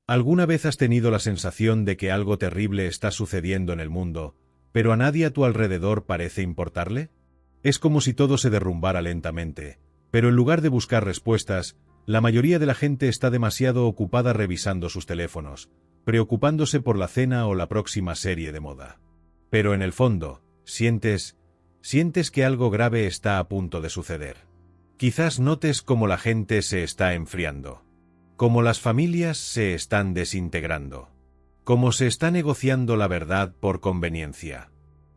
¿Alguna vez has tenido la sensación de que algo terrible está sucediendo en el mundo, pero a nadie a tu alrededor parece importarle? Es como si todo se derrumbara lentamente, pero en lugar de buscar respuestas, la mayoría de la gente está demasiado ocupada revisando sus teléfonos, preocupándose por la cena o la próxima serie de moda. Pero en el fondo, sientes que algo grave está a punto de suceder. Quizás notes cómo la gente se está enfriando, cómo las familias se están desintegrando, cómo se está negociando la verdad por conveniencia.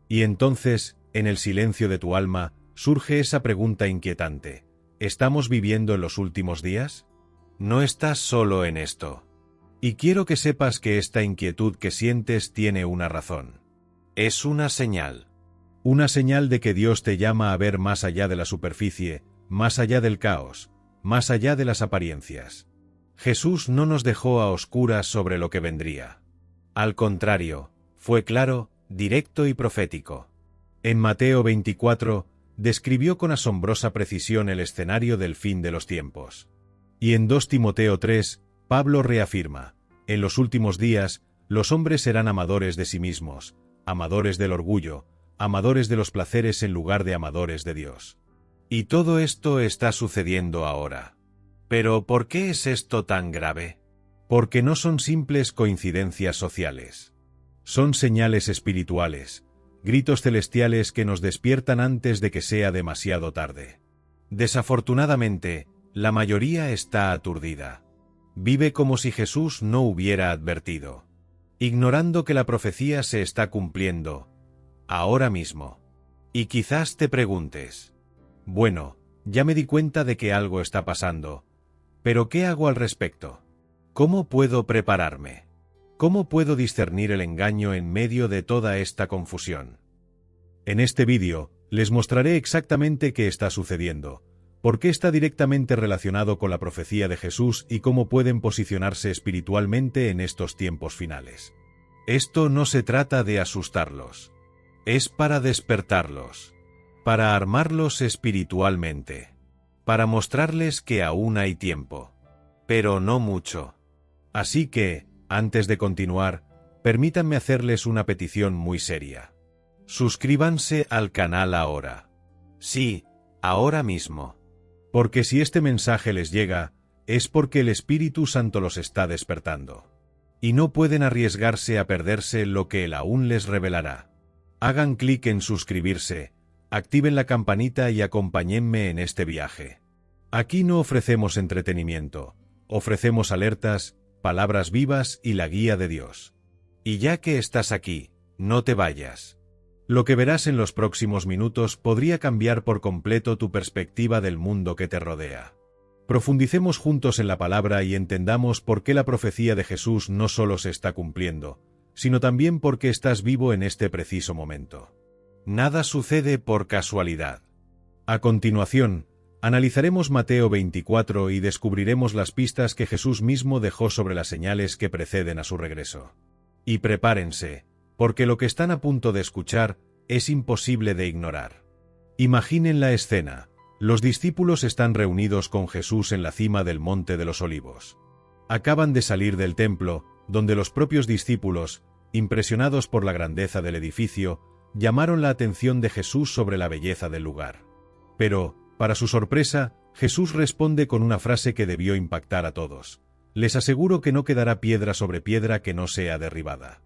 Y entonces, en el silencio de tu alma, surge esa pregunta inquietante: ¿estamos viviendo en los últimos días? No estás solo en esto. Y quiero que sepas que esta inquietud que sientes tiene una razón. Es una señal. Una señal de que Dios te llama a ver más allá de la superficie, más allá del caos, más allá de las apariencias. Jesús no nos dejó a oscuras sobre lo que vendría. Al contrario, fue claro, directo y profético. En Mateo 24, describió con asombrosa precisión el escenario del fin de los tiempos. Y en 2 Timoteo 3, Pablo reafirma: en los últimos días, los hombres serán amadores de sí mismos, amadores del orgullo, amadores de los placeres en lugar de amadores de Dios. Y todo esto está sucediendo ahora. ¿Pero por qué es esto tan grave? Porque no son simples coincidencias sociales. Son señales espirituales, gritos celestiales que nos despiertan antes de que sea demasiado tarde. Desafortunadamente, la mayoría está aturdida. Vive como si Jesús no hubiera advertido, ignorando que la profecía se está cumpliendo, ahora mismo. Y quizás te preguntes: bueno, ya me di cuenta de que algo está pasando, pero ¿qué hago al respecto? ¿Cómo puedo prepararme? ¿Cómo puedo discernir el engaño en medio de toda esta confusión? En este vídeo, les mostraré exactamente qué está sucediendo, por qué está directamente relacionado con la profecía de Jesús y cómo pueden posicionarse espiritualmente en estos tiempos finales. Esto no se trata de asustarlos. Es para despertarlos, para armarlos espiritualmente, para mostrarles que aún hay tiempo, pero no mucho. Así que, antes de continuar, permítanme hacerles una petición muy seria. Suscríbanse al canal ahora. Sí, ahora mismo. Porque si este mensaje les llega, es porque el Espíritu Santo los está despertando. Y no pueden arriesgarse a perderse lo que Él aún les revelará. Hagan clic en suscribirse, activen la campanita y acompáñenme en este viaje. Aquí no ofrecemos entretenimiento, ofrecemos alertas, palabras vivas y la guía de Dios. Y ya que estás aquí, no te vayas. Lo que verás en los próximos minutos podría cambiar por completo tu perspectiva del mundo que te rodea. Profundicemos juntos en la palabra y entendamos por qué la profecía de Jesús no solo se está cumpliendo, sino también porque estás vivo en este preciso momento. Nada sucede por casualidad. A continuación, analizaremos Mateo 24 y descubriremos las pistas que Jesús mismo dejó sobre las señales que preceden a su regreso. Y prepárense, porque lo que están a punto de escuchar es imposible de ignorar. Imaginen la escena. Los discípulos están reunidos con Jesús en la cima del Monte de los Olivos. Acaban de salir del templo, donde los propios discípulos, impresionados por la grandeza del edificio, llamaron la atención de Jesús sobre la belleza del lugar. Pero, para su sorpresa, Jesús responde con una frase que debió impactar a todos: les aseguro que no quedará piedra sobre piedra que no sea derribada.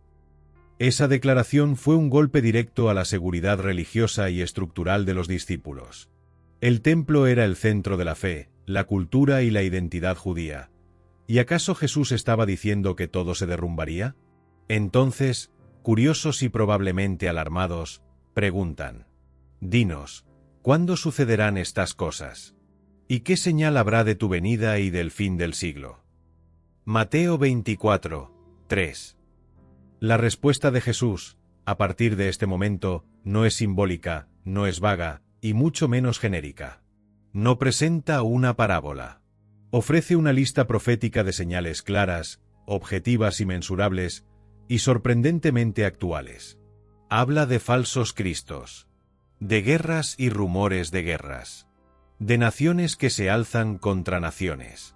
Esa declaración fue un golpe directo a la seguridad religiosa y estructural de los discípulos. El templo era el centro de la fe, la cultura y la identidad judía. ¿Y acaso Jesús estaba diciendo que todo se derrumbaría? Entonces, curiosos y probablemente alarmados, preguntan: dinos, ¿cuándo sucederán estas cosas? ¿Y qué señal habrá de tu venida y del fin del siglo? Mateo 24, 3. La respuesta de Jesús, a partir de este momento, no es simbólica, no es vaga, y mucho menos genérica. No presenta una parábola. Ofrece una lista profética de señales claras, objetivas y mensurables, y sorprendentemente actuales. Habla de falsos cristos, de guerras y rumores de guerras, de naciones que se alzan contra naciones,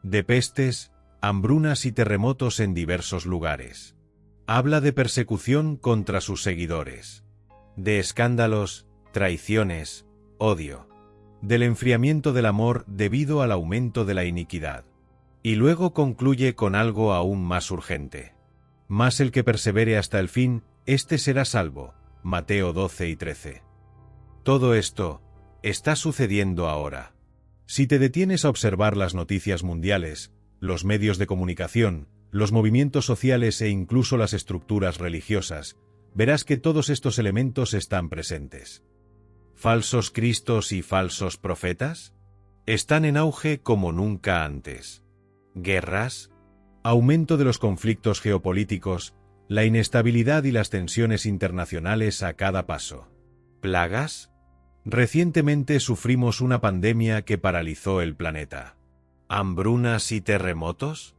de pestes, hambrunas y terremotos en diversos lugares. Habla de persecución contra sus seguidores, de escándalos, traiciones, odio, del enfriamiento del amor debido al aumento de la iniquidad. Y luego concluye con algo aún más urgente. Mas el que persevere hasta el fin, éste será salvo. Mateo 12 y 13. Todo esto está sucediendo ahora. Si te detienes a observar las noticias mundiales, los medios de comunicación, los movimientos sociales e incluso las estructuras religiosas, verás que todos estos elementos están presentes. ¿Falsos cristos y falsos profetas? Están en auge como nunca antes. ¿Guerras? Aumento de los conflictos geopolíticos, la inestabilidad y las tensiones internacionales a cada paso. ¿Plagas? Recientemente sufrimos una pandemia que paralizó el planeta. ¿Hambrunas y terremotos?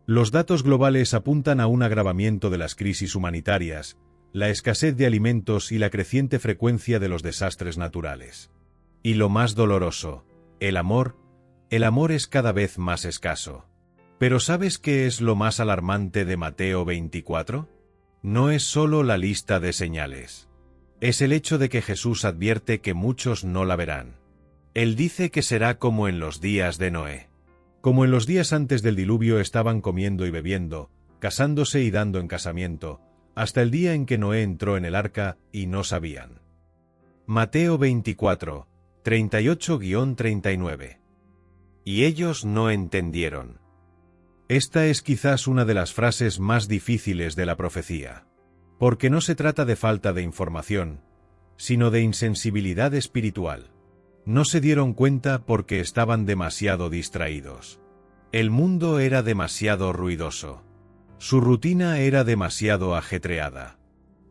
Los datos globales apuntan a un agravamiento de las crisis humanitarias, la escasez de alimentos y la creciente frecuencia de los desastres naturales. Y lo más doloroso, el amor es cada vez más escaso. ¿Pero sabes qué es lo más alarmante de Mateo 24? No es solo la lista de señales. Es el hecho de que Jesús advierte que muchos no la verán. Él dice que será como en los días de Noé. Como en los días antes del diluvio estaban comiendo y bebiendo, casándose y dando en casamiento, hasta el día en que Noé entró en el arca y no sabían. Mateo 24, 38-39. Y ellos no entendieron. Esta es quizás una de las frases más difíciles de la profecía. Porque no se trata de falta de información, sino de insensibilidad espiritual. No se dieron cuenta porque estaban demasiado distraídos. El mundo era demasiado ruidoso. Su rutina era demasiado ajetreada.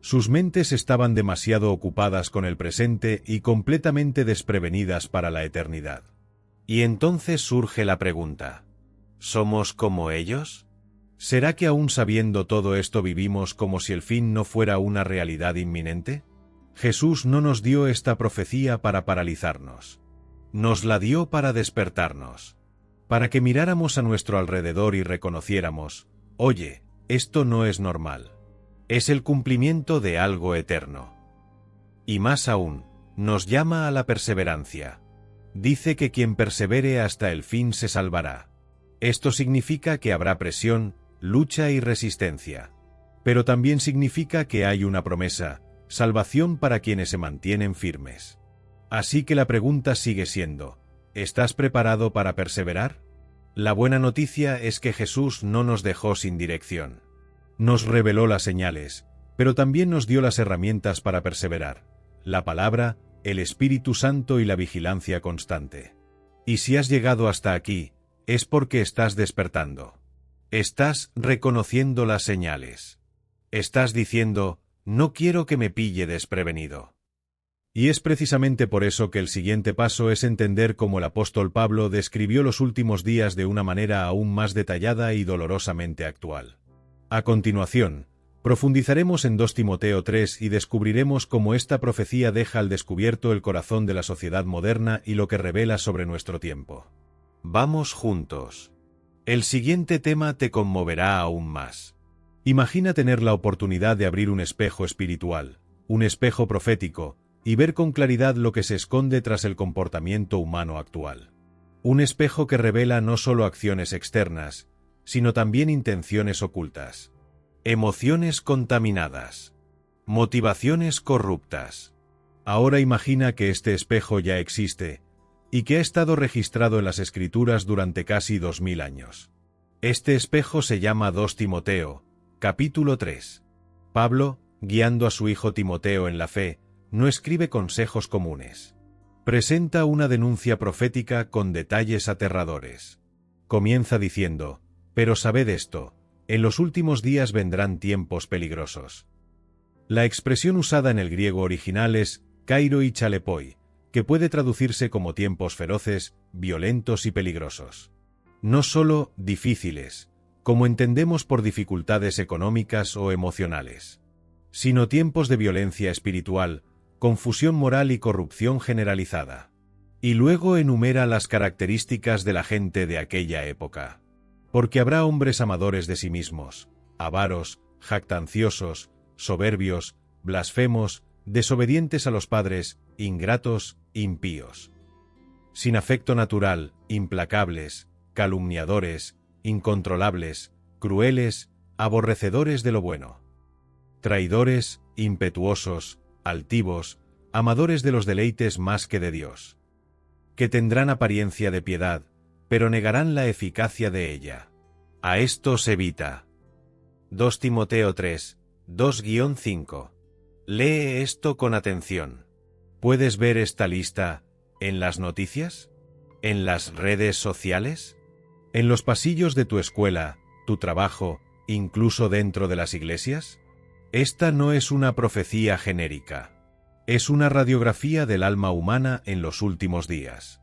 Sus mentes estaban demasiado ocupadas con el presente y completamente desprevenidas para la eternidad. Y entonces surge la pregunta: ¿somos como ellos? ¿Será que aún sabiendo todo esto vivimos como si el fin no fuera una realidad inminente? Jesús no nos dio esta profecía para paralizarnos. Nos la dio para despertarnos. Para que miráramos a nuestro alrededor y reconociéramos: oye, esto no es normal. Es el cumplimiento de algo eterno. Y más aún, nos llama a la perseverancia. Dice que quien persevere hasta el fin se salvará. Esto significa que habrá presión, lucha y resistencia. Pero también significa que hay una promesa, salvación para quienes se mantienen firmes. Así que la pregunta sigue siendo: ¿estás preparado para perseverar? La buena noticia es que Jesús no nos dejó sin dirección. Nos reveló las señales, pero también nos dio las herramientas para perseverar: la palabra, el Espíritu Santo y la vigilancia constante. Y si has llegado hasta aquí, es porque estás despertando. Estás reconociendo las señales. Estás diciendo: no quiero que me pille desprevenido. Y es precisamente por eso que el siguiente paso es entender cómo el apóstol Pablo describió los últimos días de una manera aún más detallada y dolorosamente actual. A continuación, profundizaremos en 2 Timoteo 3 y descubriremos cómo esta profecía deja al descubierto el corazón de la sociedad moderna y lo que revela sobre nuestro tiempo. Vamos juntos. El siguiente tema te conmoverá aún más. Imagina tener la oportunidad de abrir un espejo espiritual, un espejo profético, y ver con claridad lo que se esconde tras el comportamiento humano actual. Un espejo que revela no solo acciones externas, sino también intenciones ocultas, emociones contaminadas, motivaciones corruptas. Ahora imagina que este espejo ya existe, y que ha estado registrado en las Escrituras durante casi 2000 años. Este espejo se llama 2 Timoteo, capítulo 3. Pablo, guiando a su hijo Timoteo en la fe, no escribe consejos comunes. Presenta una denuncia profética con detalles aterradores. Comienza diciendo: pero sabed esto, en los últimos días vendrán tiempos peligrosos. La expresión usada en el griego original es kairo y chalepoi, que puede traducirse como tiempos feroces, violentos y peligrosos. No solo difíciles, como entendemos por dificultades económicas o emocionales, sino tiempos de violencia espiritual, confusión moral y corrupción generalizada. Y luego enumera las características de la gente de aquella época. Porque habrá hombres amadores de sí mismos, avaros, jactanciosos, soberbios, blasfemos, desobedientes a los padres, ingratos, impíos. Sin afecto natural, implacables, calumniadores, incontrolables, crueles, aborrecedores de lo bueno. Traidores, impetuosos, altivos, amadores de los deleites más que de Dios. Que tendrán apariencia de piedad, pero negarán la eficacia de ella. A estos evita. 2 Timoteo 3, 2-5. Lee esto con atención. ¿Puedes ver esta lista en las noticias? ¿En las redes sociales? ¿En los pasillos de tu escuela, tu trabajo, incluso dentro de las iglesias? Esta no es una profecía genérica. Es una radiografía del alma humana en los últimos días.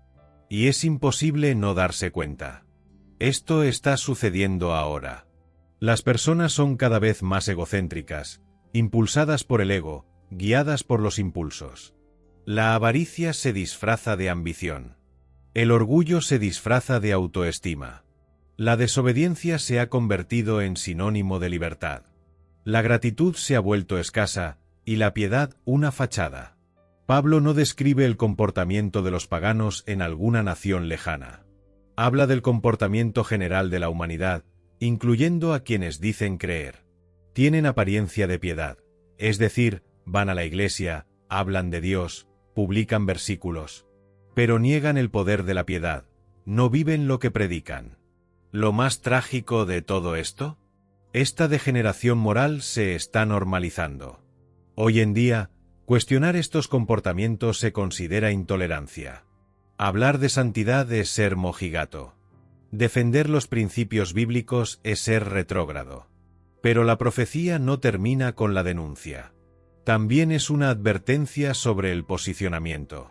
Y es imposible no darse cuenta. Esto está sucediendo ahora. Las personas son cada vez más egocéntricas, impulsadas por el ego, guiadas por los impulsos. La avaricia se disfraza de ambición. El orgullo se disfraza de autoestima. La desobediencia se ha convertido en sinónimo de libertad. La gratitud se ha vuelto escasa, y la piedad una fachada. Pablo no describe el comportamiento de los paganos en alguna nación lejana. Habla del comportamiento general de la humanidad, incluyendo a quienes dicen creer. Tienen apariencia de piedad, es decir, van a la iglesia, hablan de Dios, publican versículos, pero niegan el poder de la piedad, no viven lo que predican. ¿Lo más trágico de todo esto? Esta degeneración moral se está normalizando. Hoy en día, cuestionar estos comportamientos se considera intolerancia. Hablar de santidad es ser mojigato. Defender los principios bíblicos es ser retrógrado. Pero la profecía no termina con la denuncia. También es una advertencia sobre el posicionamiento.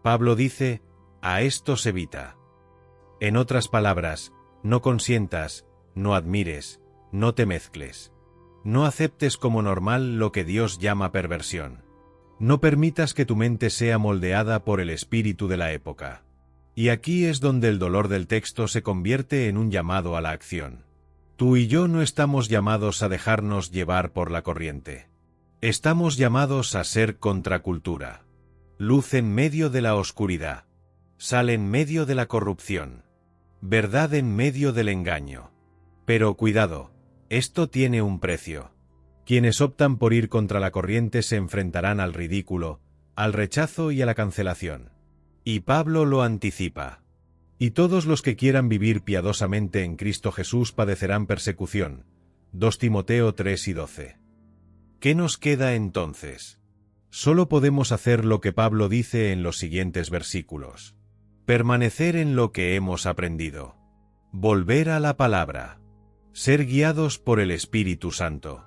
Pablo dice, a estos evita. En otras palabras, no consientas, no admires, no te mezcles. No aceptes como normal lo que Dios llama perversión. No permitas que tu mente sea moldeada por el espíritu de la época. Y aquí es donde el dolor del texto se convierte en un llamado a la acción. Tú y yo no estamos llamados a dejarnos llevar por la corriente. Estamos llamados a ser contracultura. Luz en medio de la oscuridad. Sal en medio de la corrupción. Verdad en medio del engaño. Pero cuidado, esto tiene un precio. Quienes optan por ir contra la corriente se enfrentarán al ridículo, al rechazo y a la cancelación. Y Pablo lo anticipa. Y todos los que quieran vivir piadosamente en Cristo Jesús padecerán persecución. 2 Timoteo 3 y 12. ¿Qué nos queda entonces? Solo podemos hacer lo que Pablo dice en los siguientes versículos. Permanecer en lo que hemos aprendido. Volver a la palabra. Ser guiados por el Espíritu Santo.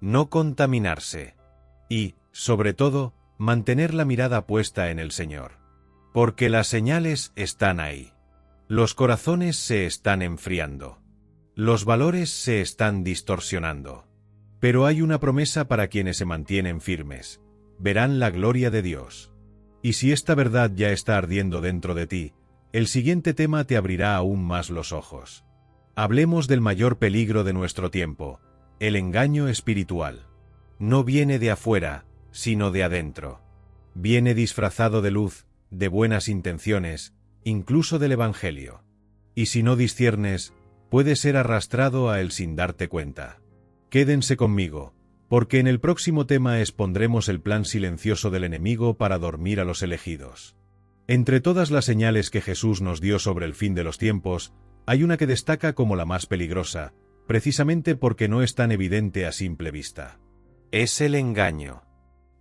No contaminarse. Y, sobre todo, mantener la mirada puesta en el Señor. Porque las señales están ahí. Los corazones se están enfriando. Los valores se están distorsionando. Pero hay una promesa para quienes se mantienen firmes. Verán la gloria de Dios. Y si esta verdad ya está ardiendo dentro de ti, el siguiente tema te abrirá aún más los ojos. Hablemos del mayor peligro de nuestro tiempo, el engaño espiritual. No viene de afuera, sino de adentro. Viene disfrazado de luz, de buenas intenciones, incluso del Evangelio. Y si no disciernes, puede ser arrastrado a él sin darte cuenta. Quédense conmigo, porque en el próximo tema expondremos el plan silencioso del enemigo para dormir a los elegidos. Entre todas las señales que Jesús nos dio sobre el fin de los tiempos, hay una que destaca como la más peligrosa, precisamente porque no es tan evidente a simple vista. Es el engaño.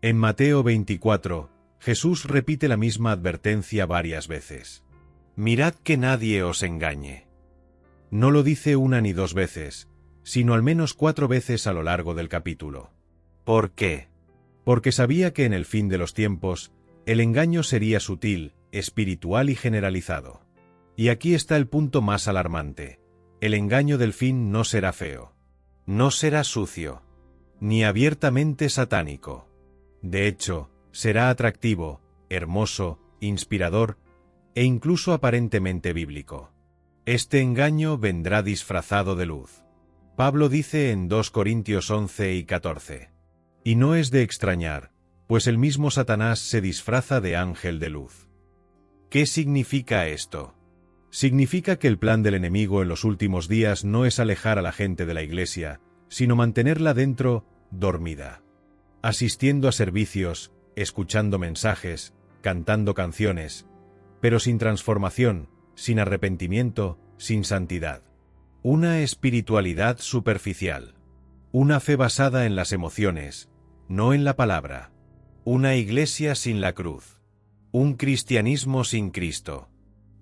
En Mateo 24, Jesús repite la misma advertencia varias veces. Mirad que nadie os engañe. No lo dice una ni dos veces, sino al menos 4 veces a lo largo del capítulo. ¿Por qué? Porque sabía que en el fin de los tiempos, el engaño sería sutil, espiritual y generalizado. Y aquí está el punto más alarmante. El engaño del fin no será feo. No será sucio. Ni abiertamente satánico. De hecho, será atractivo, hermoso, inspirador e incluso aparentemente bíblico. Este engaño vendrá disfrazado de luz. Pablo dice en 2 Corintios 11 y 14. Y no es de extrañar, pues el mismo Satanás se disfraza de ángel de luz. ¿Qué significa esto? Significa que el plan del enemigo en los últimos días no es alejar a la gente de la iglesia, sino mantenerla dentro, dormida. Asistiendo a servicios, escuchando mensajes, cantando canciones, pero sin transformación, sin arrepentimiento, sin santidad. Una espiritualidad superficial. Una fe basada en las emociones, no en la palabra. Una iglesia sin la cruz. Un cristianismo sin Cristo.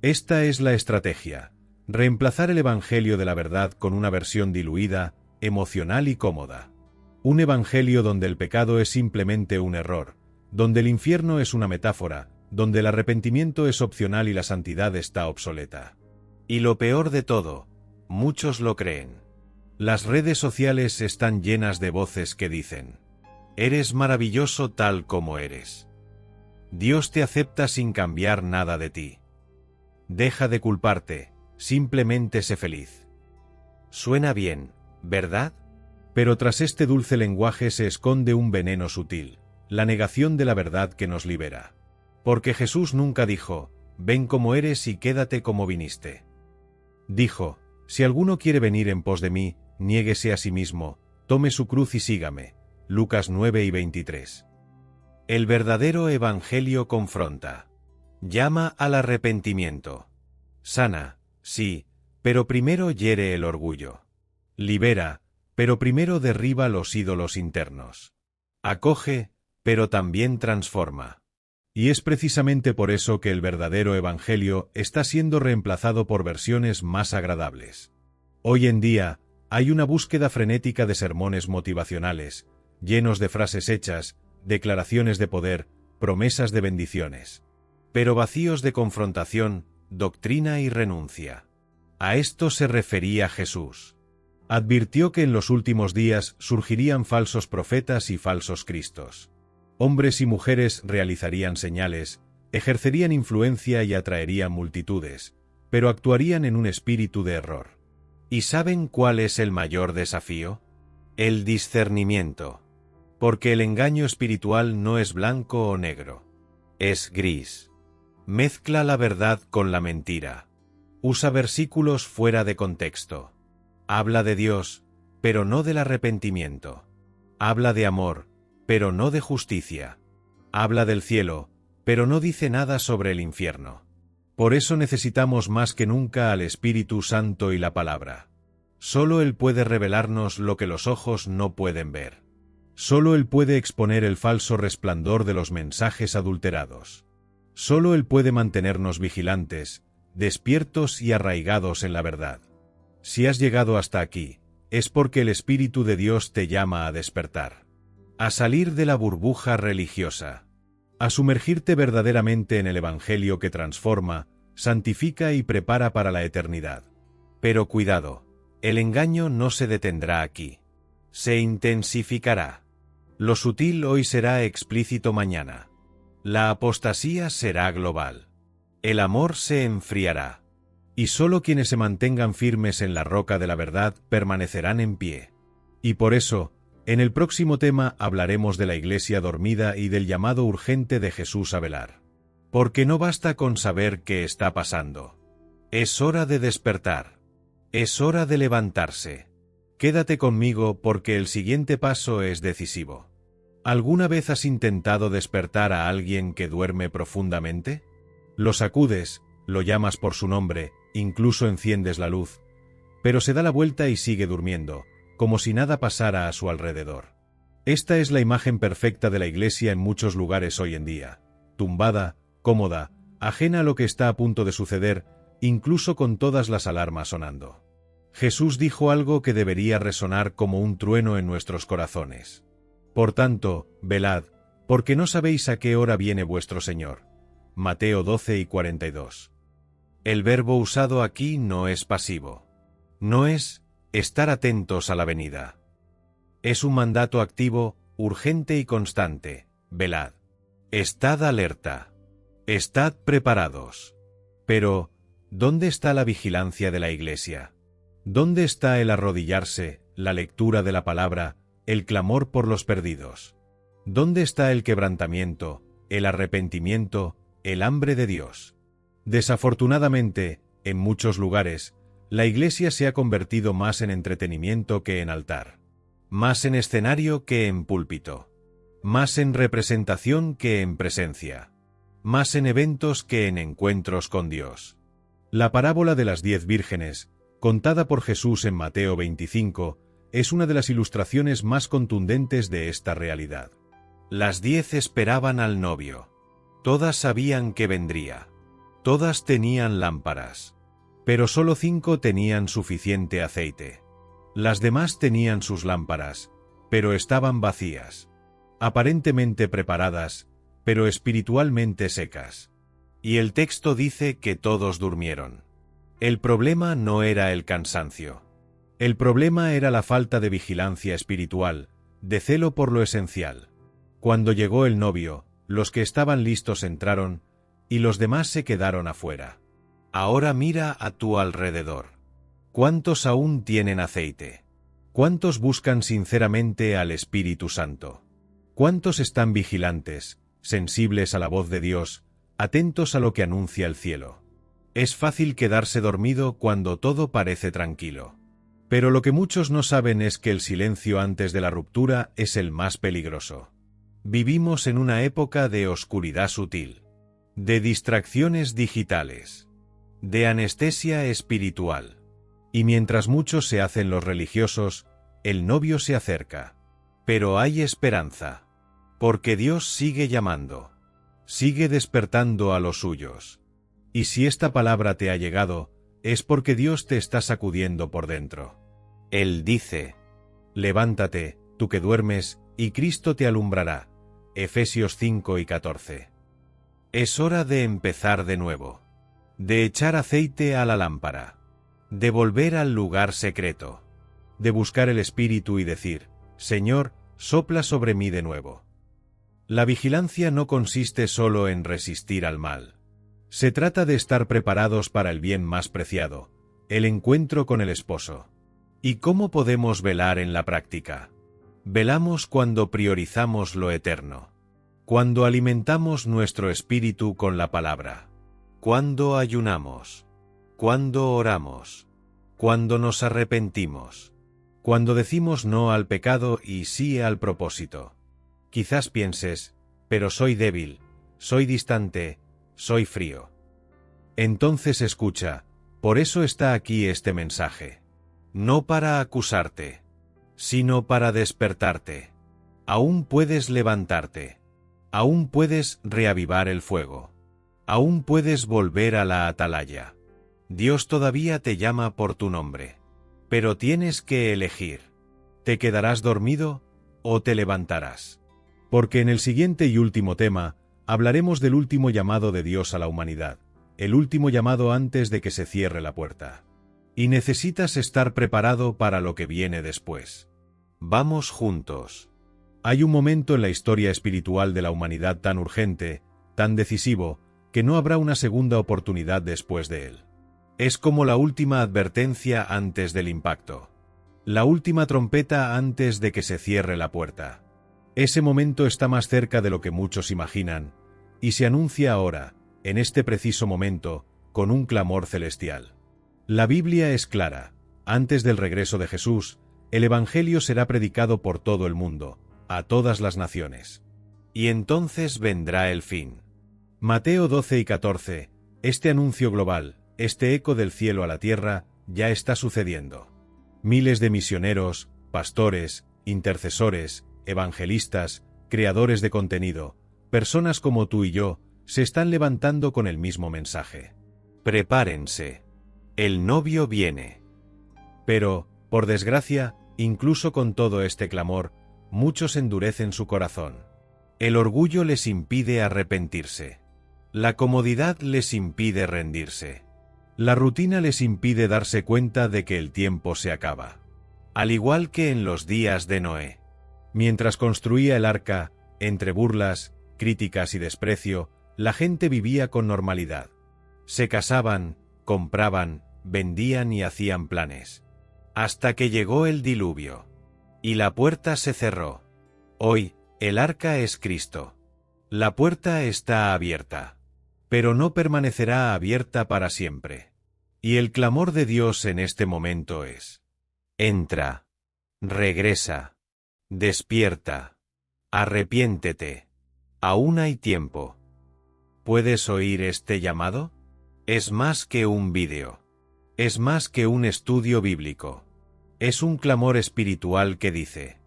Esta es la estrategia: reemplazar el evangelio de la verdad con una versión diluida, emocional y cómoda. Un evangelio donde el pecado es simplemente un error, donde el infierno es una metáfora, donde el arrepentimiento es opcional y la santidad está obsoleta. Y lo peor de todo, muchos lo creen. Las redes sociales están llenas de voces que dicen: eres maravilloso tal como eres. Dios te acepta sin cambiar nada de ti. Deja de culparte, simplemente sé feliz. Suena bien, ¿verdad? Pero tras este dulce lenguaje se esconde un veneno sutil, la negación de la verdad que nos libera. Porque Jesús nunca dijo: ven como eres y quédate como viniste. Dijo: si alguno quiere venir en pos de mí, niéguese a sí mismo, tome su cruz y sígame. Lucas 9 y 23. El verdadero evangelio confronta. Llama al arrepentimiento. Sana, sí, pero primero hiere el orgullo. Libera, pero primero derriba los ídolos internos. Acoge, pero también transforma. Y es precisamente por eso que el verdadero evangelio está siendo reemplazado por versiones más agradables. Hoy en día, hay una búsqueda frenética de sermones motivacionales, llenos de frases hechas, declaraciones de poder, promesas de bendiciones, pero vacíos de confrontación, doctrina y renuncia. A esto se refería Jesús. Advirtió que en los últimos días surgirían falsos profetas y falsos cristos. Hombres y mujeres realizarían señales, ejercerían influencia y atraerían multitudes, pero actuarían en un espíritu de error. ¿Y saben cuál es el mayor desafío? El discernimiento. Porque el engaño espiritual no es blanco o negro. Es gris. Mezcla la verdad con la mentira. Usa versículos fuera de contexto. Habla de Dios, pero no del arrepentimiento. Habla de amor, pero no de justicia. Habla del cielo, pero no dice nada sobre el infierno. Por eso necesitamos más que nunca al Espíritu Santo y la palabra. Solo Él puede revelarnos lo que los ojos no pueden ver. Solo Él puede exponer el falso resplandor de los mensajes adulterados. Solo Él puede mantenernos vigilantes, despiertos y arraigados en la verdad. Si has llegado hasta aquí, es porque el Espíritu de Dios te llama a despertar. A salir de la burbuja religiosa. A sumergirte verdaderamente en el Evangelio que transforma, santifica y prepara para la eternidad. Pero cuidado, el engaño no se detendrá aquí. Se intensificará. Lo sutil hoy será explícito mañana. La apostasía será global. El amor se enfriará. Y solo quienes se mantengan firmes en la roca de la verdad permanecerán en pie. Y por eso, en el próximo tema hablaremos de la iglesia dormida y del llamado urgente de Jesús a velar. Porque no basta con saber qué está pasando. Es hora de despertar. Es hora de levantarse. Quédate conmigo porque el siguiente paso es decisivo. ¿Alguna vez has intentado despertar a alguien que duerme profundamente? Lo sacudes, lo llamas por su nombre, incluso enciendes la luz, pero se da la vuelta y sigue durmiendo, como si nada pasara a su alrededor. Esta es la imagen perfecta de la iglesia en muchos lugares hoy en día, tumbada, cómoda, ajena a lo que está a punto de suceder, incluso con todas las alarmas sonando. Jesús dijo algo que debería resonar como un trueno en nuestros corazones. Por tanto, velad, porque no sabéis a qué hora viene vuestro Señor. Mateo 12 y 42. El verbo usado aquí no es pasivo. No es estar atentos a la venida. Es un mandato activo, urgente y constante. Velad. Estad alerta. Estad preparados. Pero, ¿Dónde está la vigilancia de la Iglesia? ¿Dónde está el arrodillarse, la lectura de la palabra, el clamor por los perdidos? ¿Dónde está el quebrantamiento, el arrepentimiento, el hambre de Dios? Desafortunadamente, en muchos lugares, la Iglesia se ha convertido más en entretenimiento que en altar, más en escenario que en púlpito, más en representación que en presencia, más en eventos que en encuentros con Dios. La parábola de las 10 vírgenes, contada por Jesús en Mateo 25, es una de las ilustraciones más contundentes de esta realidad. Las 10 esperaban al novio. Todas sabían que vendría. Todas tenían lámparas. Pero solo 5 tenían suficiente aceite. Las demás tenían sus lámparas, pero estaban vacías. Aparentemente preparadas, pero espiritualmente secas. Y el texto dice que todos durmieron. El problema no era el cansancio. El problema era la falta de vigilancia espiritual, de celo por lo esencial. Cuando llegó el novio, los que estaban listos entraron, y los demás se quedaron afuera. Ahora mira a tu alrededor. ¿Cuántos aún tienen aceite? ¿Cuántos buscan sinceramente al Espíritu Santo? ¿Cuántos están vigilantes, sensibles a la voz de Dios, atentos a lo que anuncia el cielo? Es fácil quedarse dormido cuando todo parece tranquilo. Pero lo que muchos no saben es que el silencio antes de la ruptura es el más peligroso. Vivimos en una época de oscuridad sutil, de distracciones digitales, de anestesia espiritual. Y mientras muchos se hacen los religiosos, el novio se acerca. Pero hay esperanza, porque Dios sigue llamando, sigue despertando a los suyos. Y si esta palabra te ha llegado, es porque Dios te está sacudiendo por dentro. Él dice: levántate, tú que duermes, y Cristo te alumbrará. Efesios 5 y 14. Es hora de empezar de nuevo, de echar aceite a la lámpara, de volver al lugar secreto, de buscar el Espíritu y decir: Señor, sopla sobre mí de nuevo. La vigilancia no consiste solo en resistir al mal. Se trata de estar preparados para el bien más preciado, el encuentro con el esposo. ¿Y cómo podemos velar en la práctica? Velamos cuando priorizamos lo eterno, cuando alimentamos nuestro espíritu con la palabra, cuando ayunamos, cuando oramos, cuando nos arrepentimos, cuando decimos no al pecado y sí al propósito. Quizás pienses: pero soy débil, soy distante, soy frío. Entonces escucha, por eso está aquí este mensaje. No para acusarte, sino para despertarte. Aún puedes levantarte. Aún puedes reavivar el fuego. Aún puedes volver a la atalaya. Dios todavía te llama por tu nombre. Pero tienes que elegir. ¿Te quedarás dormido o te levantarás? Porque en el siguiente y último tema, hablaremos del último llamado de Dios a la humanidad, el último llamado antes de que se cierre la puerta. Y necesitas estar preparado para lo que viene después. Vamos juntos. Hay un momento en la historia espiritual de la humanidad tan urgente, tan decisivo, que no habrá una segunda oportunidad después de él. Es como la última advertencia antes del impacto. La última trompeta antes de que se cierre la puerta. Ese momento está más cerca de lo que muchos imaginan, y se anuncia ahora, en este preciso momento, con un clamor celestial. La Biblia es clara: antes del regreso de Jesús, el Evangelio será predicado por todo el mundo, a todas las naciones. Y entonces vendrá el fin. Mateo 12 y 14, este anuncio global, este eco del cielo a la tierra, ya está sucediendo. Miles de misioneros, pastores, intercesores, evangelistas, creadores de contenido, personas como tú y yo, se están levantando con el mismo mensaje. Prepárense. El novio viene. Pero, por desgracia, incluso con todo este clamor, muchos endurecen su corazón. El orgullo les impide arrepentirse. La comodidad les impide rendirse. La rutina les impide darse cuenta de que el tiempo se acaba. Al igual que en los días de Noé. Mientras construía el arca, entre burlas, críticas y desprecio, la gente vivía con normalidad. Se casaban, compraban, vendían y hacían planes. Hasta que llegó el diluvio. Y la puerta se cerró. Hoy, el arca es Cristo. La puerta está abierta. Pero no permanecerá abierta para siempre. Y el clamor de Dios en este momento es: entra, regresa, despierta, arrepiéntete. Aún hay tiempo. ¿Puedes oír este llamado? Es más que un vídeo. Es más que un estudio bíblico. Es un clamor espiritual que dice: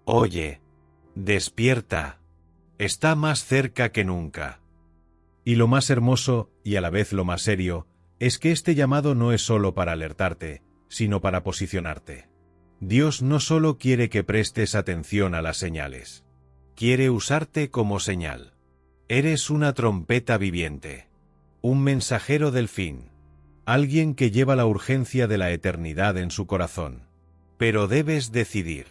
oye, despierta. Está más cerca que nunca. Y lo más hermoso, y a la vez lo más serio, es que este llamado no es solo para alertarte, sino para posicionarte. Dios no solo quiere que prestes atención a las señales. Quiere usarte como señal. Eres una trompeta viviente. Un mensajero del fin. Alguien que lleva la urgencia de la eternidad en su corazón. Pero debes decidir.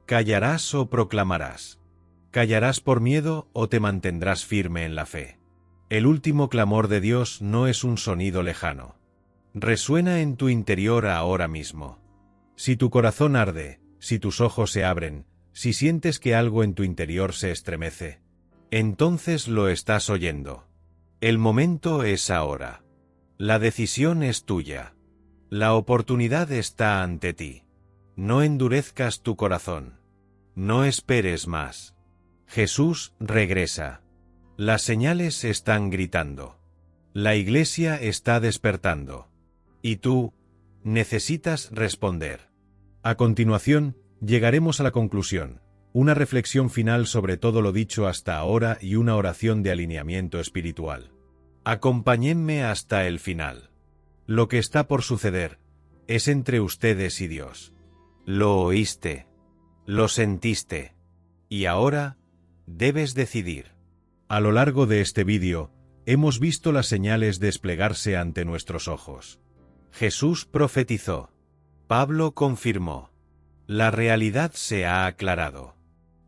¿Callarás o proclamarás? ¿Callarás por miedo o te mantendrás firme en la fe? El último clamor de Dios no es un sonido lejano. Resuena en tu interior ahora mismo. Si tu corazón arde, si tus ojos se abren, si sientes que algo en tu interior se estremece, entonces lo estás oyendo. El momento es ahora. La decisión es tuya. La oportunidad está ante ti. No endurezcas tu corazón. No esperes más. Jesús regresa. Las señales están gritando. La iglesia está despertando. Y tú, necesitas responder. A continuación, llegaremos a la conclusión, una reflexión final sobre todo lo dicho hasta ahora y una oración de alineamiento espiritual. Acompáñenme hasta el final. Lo que está por suceder es entre ustedes y Dios. Lo oíste. Lo sentiste. Y ahora, debes decidir. A lo largo de este vídeo, hemos visto las señales desplegarse ante nuestros ojos. Jesús profetizó. Pablo confirmó. La realidad se ha aclarado.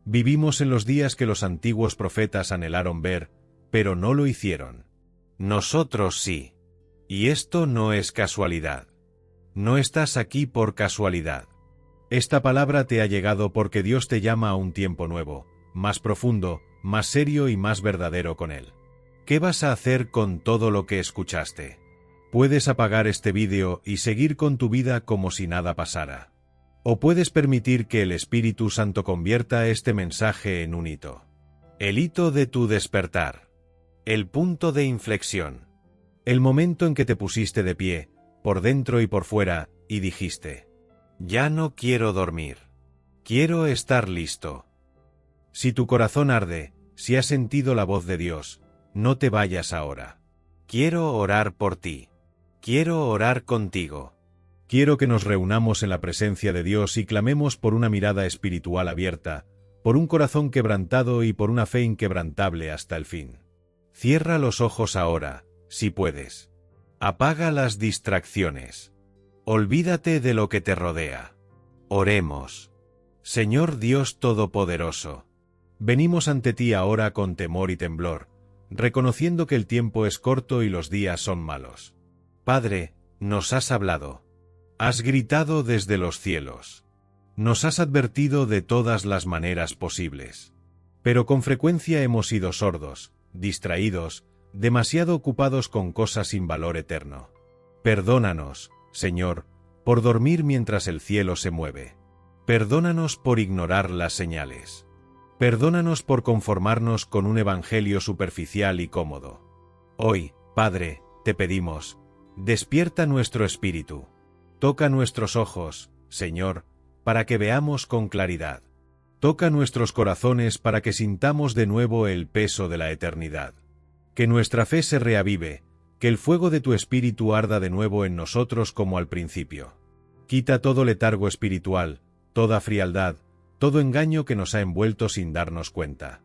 Vivimos en los días que los antiguos profetas anhelaron ver, pero no lo hicieron. Nosotros sí. Y esto no es casualidad. No estás aquí por casualidad. Esta palabra te ha llegado porque Dios te llama a un tiempo nuevo, más profundo, más serio y más verdadero con Él. ¿Qué vas a hacer con todo lo que escuchaste? Puedes apagar este vídeo y seguir con tu vida como si nada pasara. O puedes permitir que el Espíritu Santo convierta este mensaje en un hito. El hito de tu despertar. El punto de inflexión. El momento en que te pusiste de pie, por dentro y por fuera, y dijiste: ya no quiero dormir. Quiero estar listo. Si tu corazón arde, si has sentido la voz de Dios, no te vayas ahora. Quiero orar por ti. Quiero orar contigo. Quiero que nos reunamos en la presencia de Dios y clamemos por una mirada espiritual abierta, por un corazón quebrantado y por una fe inquebrantable hasta el fin. Cierra los ojos ahora, si puedes. Apaga las distracciones. Olvídate de lo que te rodea. Oremos. Señor Dios Todopoderoso, venimos ante ti ahora con temor y temblor, reconociendo que el tiempo es corto y los días son malos. Padre, nos has hablado. Has gritado desde los cielos. Nos has advertido de todas las maneras posibles. Pero con frecuencia hemos sido sordos, distraídos, demasiado ocupados con cosas sin valor eterno. Perdónanos, Señor, por dormir mientras el cielo se mueve. Perdónanos por ignorar las señales. Perdónanos por conformarnos con un evangelio superficial y cómodo. Hoy, Padre, te pedimos, despierta nuestro espíritu. Toca nuestros ojos, Señor, para que veamos con claridad. Toca nuestros corazones para que sintamos de nuevo el peso de la eternidad. Que nuestra fe se reavive, que el fuego de tu espíritu arda de nuevo en nosotros como al principio. Quita todo letargo espiritual, toda frialdad, todo engaño que nos ha envuelto sin darnos cuenta.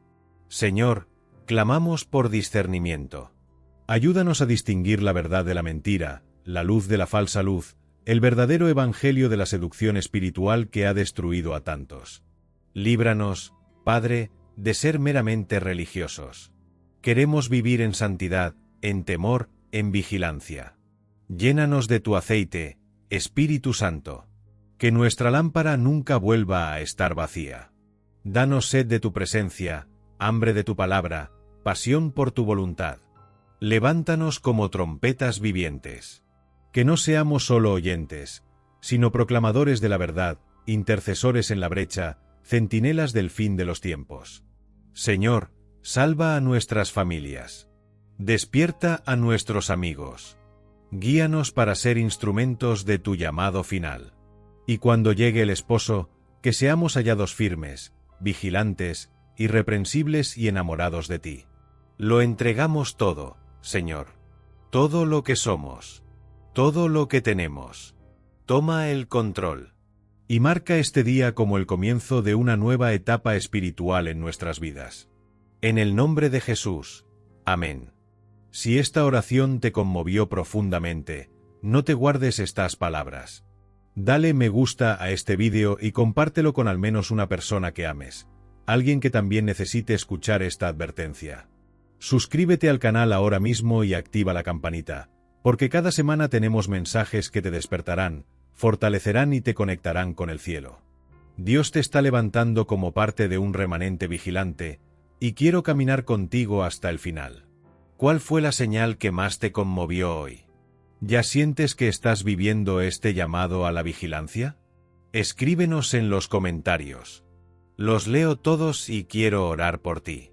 Señor, clamamos por discernimiento. Ayúdanos a distinguir la verdad de la mentira, la luz de la falsa luz, el verdadero evangelio de la seducción espiritual que ha destruido a tantos. Líbranos, Padre, de ser meramente religiosos. Queremos vivir en santidad, en temor, en vigilancia. Llénanos de tu aceite, Espíritu Santo. Que nuestra lámpara nunca vuelva a estar vacía. Danos sed de tu presencia, hambre de tu palabra, pasión por tu voluntad. Levántanos como trompetas vivientes. Que no seamos solo oyentes, sino proclamadores de la verdad, intercesores en la brecha, centinelas del fin de los tiempos. Señor, salva a nuestras familias. Despierta a nuestros amigos. Guíanos para ser instrumentos de tu llamado final. Y cuando llegue el esposo, que seamos hallados firmes, vigilantes, irreprensibles y enamorados de ti. Lo entregamos todo, Señor. Todo lo que somos. Todo lo que tenemos. Toma el control. Y marca este día como el comienzo de una nueva etapa espiritual en nuestras vidas. En el nombre de Jesús. Amén. Si esta oración te conmovió profundamente, no te guardes estas palabras. Dale me gusta a este vídeo y compártelo con al menos una persona que ames, alguien que también necesite escuchar esta advertencia. Suscríbete al canal ahora mismo y activa la campanita, porque cada semana tenemos mensajes que te despertarán, fortalecerán y te conectarán con el cielo. Dios te está levantando como parte de un remanente vigilante, y quiero caminar contigo hasta el final. ¿Cuál fue la señal que más te conmovió hoy? ¿Ya sientes que estás viviendo este llamado a la vigilancia? Escríbenos en los comentarios. Los leo todos y quiero orar por ti.